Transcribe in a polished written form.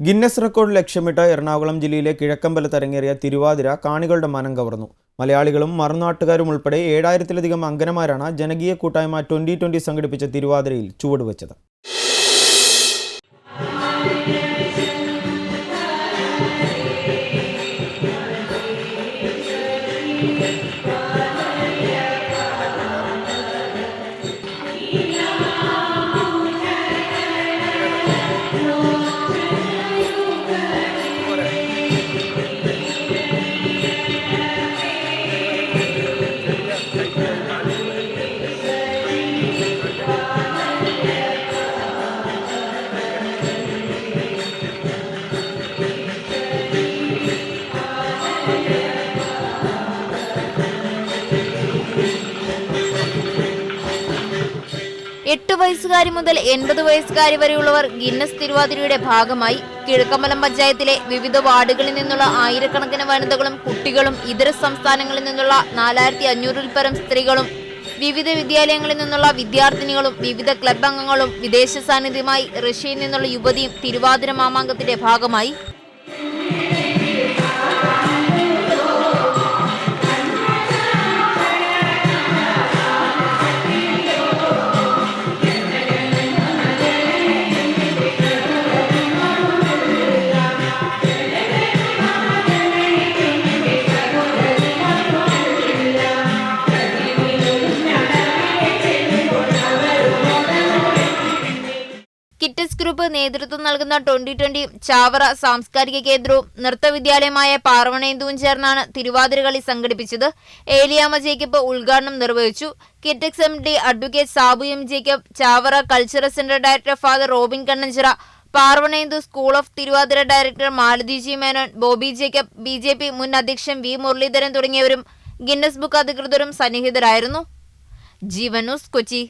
Guinness record ലക്ഷ്യമിട്ട് എറണാകുളം ജില്ലയിലെ കിഴക്കമ്പലത്ത് അരങ്ങേറിയ തിരുവാതിര കാണികളുടെ മനം കവർന്നു. മലയാളികളും മറുനാട്ടുകാരും ഉൾപ്പെടെ 7000-ലധികം അംഗനമാരാണ് ജനകീയ കൂട്ടായ്മ 2020 സംഘടിപ്പിച്ച തിരുവാതിരയിൽ ചുവടുവെച്ചത്. എട്ട് വയസ്സുകാരി മുതൽ 80 വയസ്സുകാരി വരെയുള്ളവർ ഗിന്നസ് തിരുവാതിരയുടെ ഭാഗമായി. കിഴക്കമ്പലം പഞ്ചായത്തിലെ വിവിധ വാർഡുകളിൽ നിന്നുള്ള ആയിരക്കണക്കിന് വനിതകളും കുട്ടികളും ഇതര സംസ്ഥാനങ്ങളിൽ നിന്നുള്ള 4500-ൽ പരം സ്ത്രീകളും വിവിധ വിദ്യാലയങ്ങളിൽ നിന്നുള്ള വിദ്യാർത്ഥിനികളും വിവിധ ക്ലബ് അംഗങ്ങളും വിദേശ സാന്നിധ്യമായി റഷ്യയിൽ നിന്നുള്ള യുവതിയും തിരുവാതിര മാമാങ്കത്തിന്റെ ഭാഗമായി. കിറ്റസ് ഗ്രൂപ്പ് നേതൃത്വം നൽകുന്ന 2020 ചാവറ സാംസ്കാരിക കേന്ദ്രവും നൃത്തവിദ്യാലയമായ പാർവണേന്ദുവും ചേർന്നാണ് തിരുവാതിര കളി സംഘടിപ്പിച്ചത്. ഏലിയാമ്മ ജേക്കബ് ഉദ്ഘാടനം നിർവഹിച്ചു. Kitex MD advocate Sabu M Jacob, Chavara cultural centre director father Robin Kannanchira, Parvanendu school of Thiruvathira director Malathi G Menon, Bobby Jacob, BJP മുൻ അധ്യക്ഷൻ V മുരളീധരൻ തുടങ്ങിയവരും ഗിന്നസ് ബുക്ക് അധികൃതരും സന്നിഹിതരായിരുന്നു. ജീവൻ ന്യൂസ്, കൊച്ചി.